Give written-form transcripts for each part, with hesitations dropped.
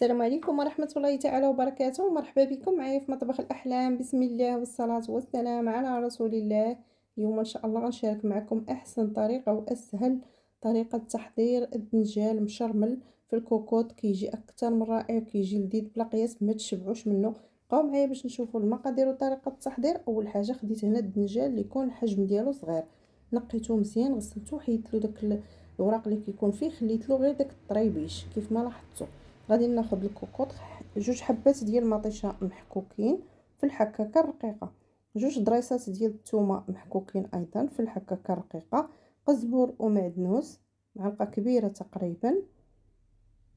السلام عليكم ورحمة الله تعالى وبركاته. مرحبا بكم معايا في مطبخ الأحلام. بسم الله والصلاة والسلام على رسول الله. اليوم إن شاء الله غنشارك معكم أحسن طريقة وأسهل طريقة تحضير الدنجال مشرمل في الكوكوط. كيجي أكثر من رائع، كيجي لذيذ بلا قياس، ما تشبعوش منه. بقاو معايا باش نشوفوا المقادير وطريقة التحضير. أول حاجة خديت هنا الدنجال اللي يكون الحجم ديالو صغير، نقيتو مزيان، غسلتو، حيدت له داك الوراق اللي كيكون فيه، خليت له غير داك الطريبيش كيف ما لاحظتوا. غادي ناخذ الكوكوط، جوج حبات ديال المطيشه محكوكين في الحكاكه الرقيقه، جوج ضريسات ديال الثومه محكوكين ايضا في الحكاكه الرقيقه، قزبر ومعدنوس معلقه كبيره تقريبا.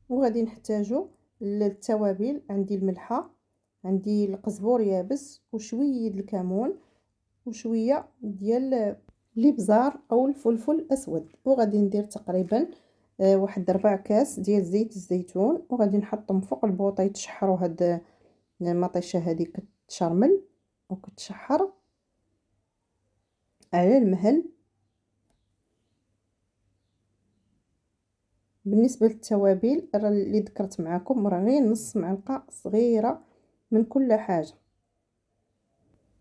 وغادي نحتاجو التوابل، عندي الملحه، عندي القزبر يابس وشويه الكمون وشويه ديال الابزار او الفلفل الاسود. وغادي ندير تقريبا واحد 4 كاس ديال زيت الزيتون، وغادي نحطهم فوق البوطه يتشحروا. هاد المطيشه هذه كتشرمل وكتشحر على المهل. بالنسبه للتوابل اللي ذكرت معكم راه غير نص معلقه صغيره من كل حاجه.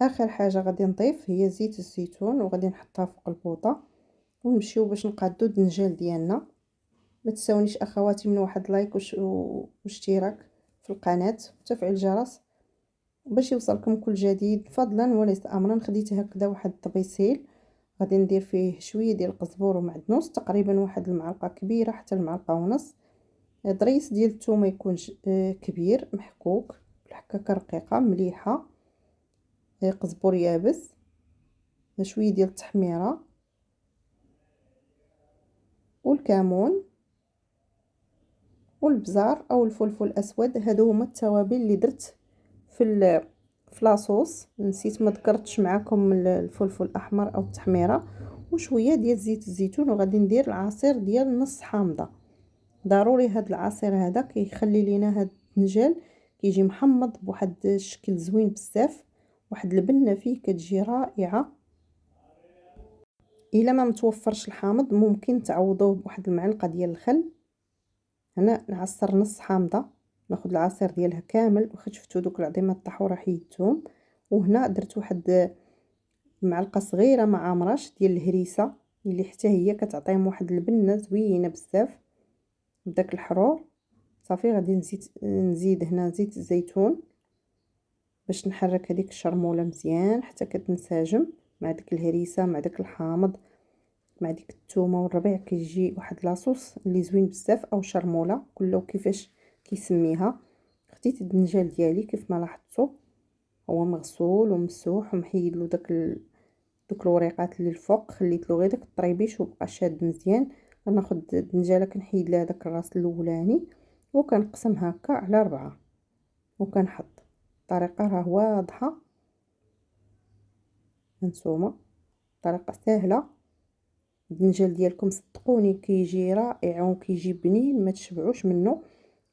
اخر حاجه غادي نضيف هي زيت الزيتون، وغادي نحطها فوق البوطه ونمشيو باش نقادو الدنجال ديالنا. ما تنساونيش اخواتي من واحد لايك واشتراك في القناه وتفعيل الجرس باش يوصلكم كل جديد فضلا وليس امرا. خديت هكذا واحد الطبيسيل، غادي ندير فيه شويه ديال القزبور ومعدنوس، تقريبا واحد المعلقه كبيره حتى المعلقه ونص. ضريس ديال الثومه يكون كبير محكوك بالحكاكه رقيقه مليحه، قزبور يابس، شويه ديال التحميره والكمون والبزار او الفلفل الاسود. هادو هما التوابل اللي درت في لاصوص. نسيت ما ذكرتش معكم الفلفل الاحمر او التحميره وشويه ديال زيت الزيتون. وغادي ندير العصير ديال نص حامضه، ضروري هاد العصير هذا كيخلي لينا هاد الدنجال كيجي محمض بواحد الشكل زوين بزاف، واحد البنه فيه كتجي رائعه. الا ما متوفرش الحامض ممكن تعوضوه بواحد المعلقه ديال الخل. هنا نعصر نص حامضه، ناخذ العصير ديالها كامل، واخا شفتوا دوك العظيمات الطحوره حيدتهم. وهنا درت واحد معلقه صغيره مع عمرش ديال الهريسه اللي حتى هي كتعطيهم واحد البنه زوينه بزاف بداك الحرور. صافي غادي نزيد هنا زيت الزيتون باش نحرك هذيك الشرموله مزيان حتى كتنسجم مع ديك الهريسه مع داك الحامض مع ديك الثومه والربيع. كيجي واحد لاصوص اللي زوين بزاف، او شرموله كله كيفاش كيسميها. خديت الدنجال ديالي كيف ما لاحظتوا هو مغسول ومسوح ومحيد له دوك الوريقات اللي الفوق، خليت له غير داك الطريبيش وبقى شاد مزيان. غناخذ الدنجاله كنحيد لها داك الراس الاولاني وكنقسم هكا على 4 وكنحط. الطريقه راه واضحه، هانتوما طريقه سهله. الدنجال ديالكم صدقوني كيجي رائع وكيجي بنين ما تشبعوش منه.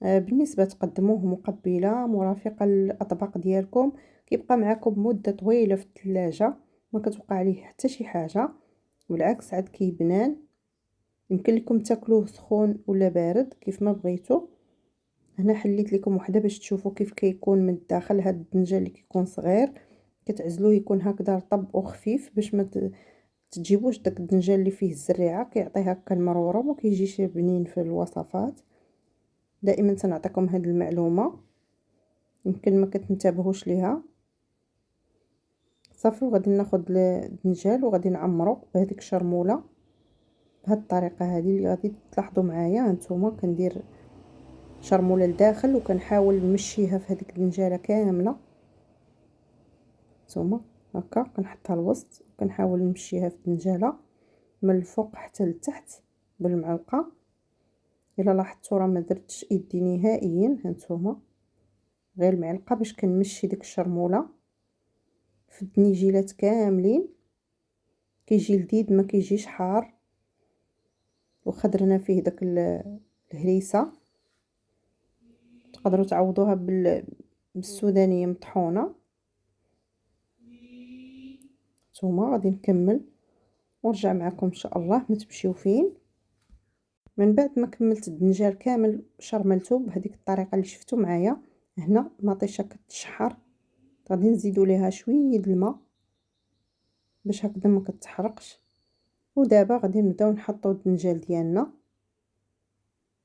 بالنسبه تقدموه مقبله مرافقه للاطباق ديالكم، كيبقى معكم مده طويله في الثلاجه، ما كتوقع عليه حتى شي حاجه، بالعكس عاد كيبنان. يمكن لكم تاكلوه سخون ولا بارد كيف ما بغيتو. هنا حليت لكم وحده باش تشوفوا كيف كيكون من الداخل. هاد الدنجال اللي كيكون صغير كتعزلوه يكون هكذا رطب وخفيف باش ما تجيبوش داك الدنجال اللي فيه الزريعه كيعطي هكا المروره وما كيجيش بنين في الوصفات. دائما تنعطيكم هذه المعلومه، يمكن ما كتنتبهوش ليها. صافي وغادي ناخذ الدنجال وغادي نعمرو بهذيك الشرموله بهذه الطريقه هذه اللي غادي تلاحظوا معايا. هانتوما كندير شرموله لداخل وكنحاول نمشيها في هذيك الدنجاله كامله. هانتوما هكا كنحطها الوسط وكنحاول نمشيها في الدنجاله من الفوق حتى لتحت بالمعلقه. الا لاحظتوا راه ما درتش ايدي نهائيا، هانتوما غير المعلقه باش كنمشي ديك الشرموله في الدنيجيلات كاملين. كيجي لذيذ ما كيجيش حار، واخا درنا فيه داك الهريسه. تقدروا تعوضوها بالسودانيه مطحونه. ثم غادي نكمل ونرجع معكم ان شاء الله. ما تمشيو فين. من بعد ما كملت الدنجال كامل شرملته بهذيك الطريقه اللي شفتوا معايا. هنا المطيشه كتشحر، غادي نزيدوا ليها شويه د الماء باش هكذا ما كتحرقش. ودابا غادي نبداو نحطوا الدنجال ديالنا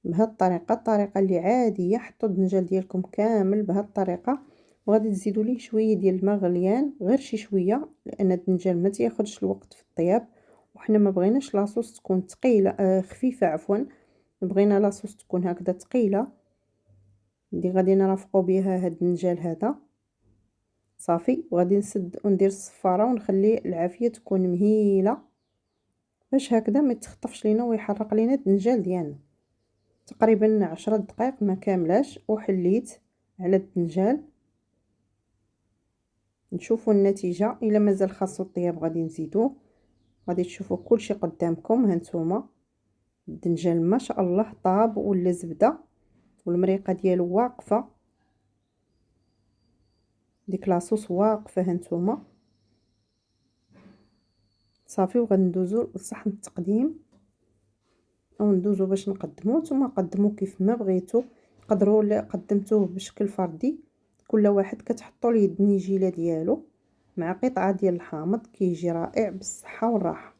بهذه الطريقه اللي عاديه. حطوا الدنجال ديالكم كامل بهذه الطريقه، وغادي تزيدوا ليه شويه ديال الماء غليان، غير شي شويه، لان الدنجال ما تياخذش الوقت في الطياب. وحنا ما بغيناش لاصوص تكون ثقيله خفيفه عفوا، بغينا لاصوص تكون هكذا ثقيله اللي غادي نرافقوا بها هاد الدنجال هذا. صافي، وغادي نسد وندير الصفاره ونخلي العافيه تكون مهيله باش هكذا ما يتخطفش لينا ويحرق لينا الدنجال ديالنا. تقريبا 10 دقائق ما كاملاش وحليت على الدنجال. نشوفوا النتيجه، الا مازال خاصو الطياب غادي نزيدوه. غادي تشوفوا كلشي قدامكم. هانتوما الدنجال ما شاء الله طاب ولا زبده، والمريقه ديالو واقفه، ديك لاصوص واقفه. هانتوما صافي، وغندوزو لصحن التقديم او ندوزو باش نقدمو. نتوما قدموا كيف ما بغيتو، تقدروا قدمتوه بشكل فردي، كل واحد كتحطوا ليه الدنيجيله ديالو مع قطعه ديال الحامض، كيجي رائع بالصحه والراحه.